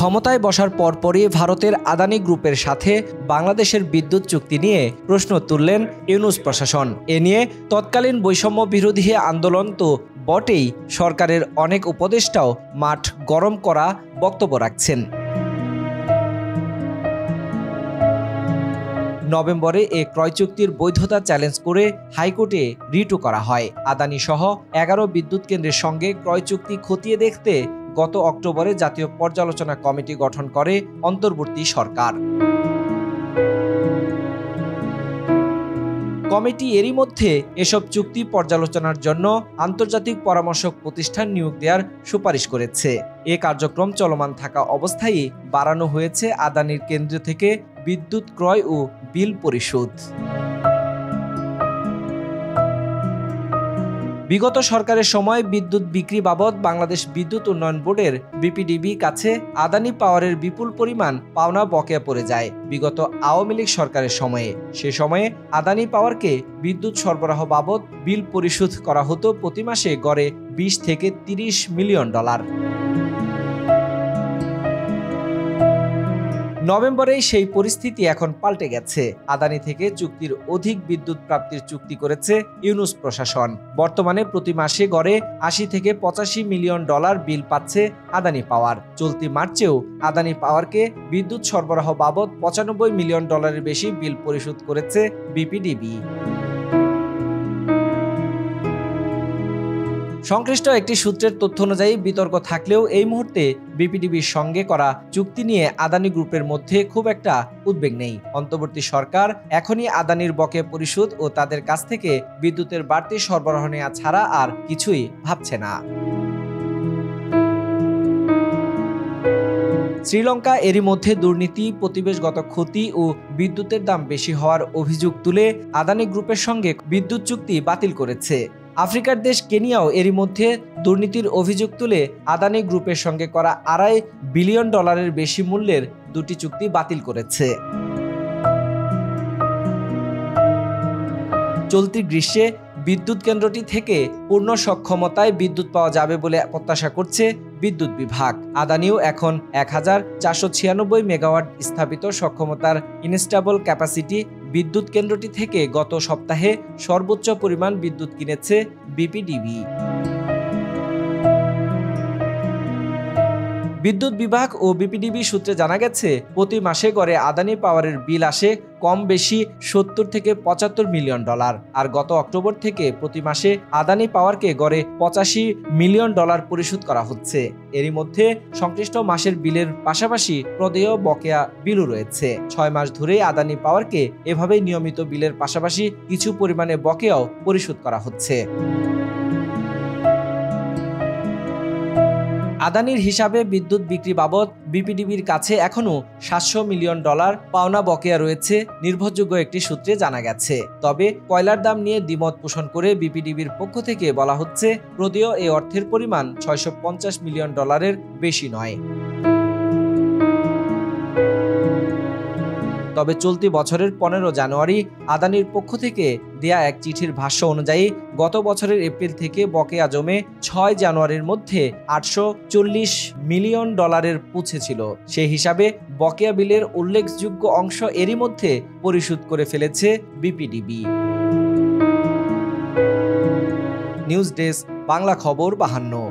ক্ষমতায় বসার পরপরই ভারতের আদানি গ্রুপের সাথে বাংলাদেশের বিদ্যুৎ চুক্তি নিয়ে প্রশ্ন তুললেন ইউনূস প্রশাসন। এ নিয়ে তৎকালীন বৈষম্য বিরোধী আন্দোলন তো বটেই, সরকারের অনেক উপদেষ্টাও মাঠ গরম করা বক্তব্য রাখছেন। নভেম্বরে এ ক্রয় চুক্তির বৈধতা চ্যালেঞ্জ করে হাইকোর্টে রিটও করা হয়। আদানি সহ 11 বিদ্যুৎ কেন্দ্রের সঙ্গে ক্রয় চুক্তি খতিয়ে দেখতে গত অক্টোবরে জাতীয় পর্যালোচনা কমিটি গঠন করে অন্তর্বর্তী সরকার। কমিটি এরই মধ্যে এসব চুক্তি পর্যালোচনার জন্য আন্তর্জাতিক পরামর্শক প্রতিষ্ঠান নিয়োগ দেওয়ার সুপারিশ করেছে। এ কার্যক্রম চলমান থাকা অবস্থায় বাড়ানো হয়েছে আদানির কেন্দ্র থেকে বিদ্যুৎ ক্রয় ও বিল পরিশোধ। বিগত সরকারের সময় বিদ্যুৎ বিক্রি বাবদ বাংলাদেশ বিদ্যুৎ উন্নয়ন বোর্ডের বিপিডিবি কাছে আদানি পাওয়ারের বিপুল পরিমাণ পাওনা বকেয়া পড়ে যায় বিগত আওয়ামী লীগ সরকারের সময়ে। সে সময়ে আদানি পাওয়ারকে বিদ্যুৎ সরবরাহ বাবদ বিল পরিশোধ করা হতো প্রতি মাসে গড়ে 20 থেকে 30 মিলিয়ন ডলার। নভেম্বরে সেই পরিস্থিতি এখন পাল্টে গেছে। আদানি থেকে চুক্তির অধিক বিদ্যুৎ প্রাপ্তির চুক্তি করেছে ইউনূস প্রশাসন। বর্তমানে প্রতি মাসে গড়ে 80 থেকে 85 মিলিয়ন ডলার বিল পাচ্ছে আদানি পাওয়ার। চলতি মার্চেও আদানি পাওয়ারকে বিদ্যুৎ সরবরাহ বাবদ 95 মিলিয়ন ডলারের বেশি বিল পরিশোধ করেছে বিপিডিবি। সংশ্লিষ্ট একটি সূত্রের তথ্য অনুযায়ী বিতর্ক থাকলেও এই মুহূর্তে বিপিডিবির সঙ্গে করা চুক্তি নিয়ে আদানি গ্রুপের মধ্যে খুব একটা উদ্বেগ নেই। অন্তর্বর্তী সরকার এখনই আদানির বকেয়া পরিশোধ ও তাদের কাছ থেকে বিদ্যুতের বাড়তি সরবরাহ নেওয়া ছাড়া আর কিছুই ভাবছে না। শ্রীলঙ্কা এরই মধ্যে দুর্নীতি, পরিবেশগত ক্ষতি ও বিদ্যুতের দাম বেশি হওয়ার অভিযোগ তুলে আদানি গ্রুপের সঙ্গে বিদ্যুৎ চুক্তি বাতিল করেছে। আফ্রিকার দেশ কেনিয়াও এরই মধ্যে দুর্নীতির অভিযোগ তুলে আদানি গ্রুপের সঙ্গে করা $2.5 বিলিয়ন বেশি মূল্যের দুটি চুক্তি বাতিল করেছে। চলতি গ্রীষ্মে বিদ্যুৎ কেন্দ্রটি থেকে পূর্ণ সক্ষমতায় বিদ্যুৎ পাওয়া যাবে বলে প্রত্যাশা করছে বিদ্যুৎ বিভাগ। আদানিও এখন 1496 মেগাওয়াট স্থাপিত সক্ষমতার ইনস্টেবল ক্যাপাসিটি বিদ্যুৎ কেন্দ্রটি থেকে গত সপ্তাহে সর্বোচ্চ পরিমাণ বিদ্যুৎ কিনেছে বিপিডিবি। বিদ্যুৎ বিভাগ ও বিপিডিবি সূত্রে জানা গেছে, প্রতি মাসে গড়ে আদানি পাওয়ারের বিল আসে কম বেশি 70 থেকে 75 মিলিয়ন ডলার। আর গত অক্টোবর থেকে প্রতি মাসে আদানি পাওয়ারকে গড়ে 85 মিলিয়ন ডলার পরিশোধ করা হচ্ছে। এরই মধ্যে সংশ্লিষ্ট মাসের বিলের পাশাপাশি প্রদেয় বকেয়া বিলও রয়েছে। 6 মাস ধরে আদানি পাওয়ারকে এভাবেই নিয়মিত বিলের পাশাপাশি কিছু পরিমাণে বকেয়াও পরিশোধ করা হচ্ছে। আদানির হিসাবে বিদ্যুৎ বিক্রি বাবদ বিপিডিবির কাছে এখনও $700 মিলিয়ন পাওনা বকেয়া রয়েছে নির্ভরযোগ্য একটি সূত্রে জানা গেছে। তবে কয়লার দাম নিয়ে দ্বিমত পোষণ করে বিপিডিবির পক্ষ থেকে বলা হচ্ছে, প্রদেয় এই অর্থের পরিমাণ $650 মিলিয়ন বেশি নয়। তবে চলতি বছরের 15 জানুয়ারি আদানির পক্ষ থেকে দেয়া এক চিঠির ভাষ্য অনুযায়ী গত বছরের এপ্রিল থেকে বকেয়া জমে 6 জানুয়ারির মধ্যে $840 মিলিয়ন পৌঁছেছিল। সেই হিসাবে বকেয়া বিলের উল্লেখযোগ্য অংশ এরই মধ্যে পরিশোধ করে ফেলেছে বিপিডিবি। নিউজ ডেস্ক, বাংলা খবর 52।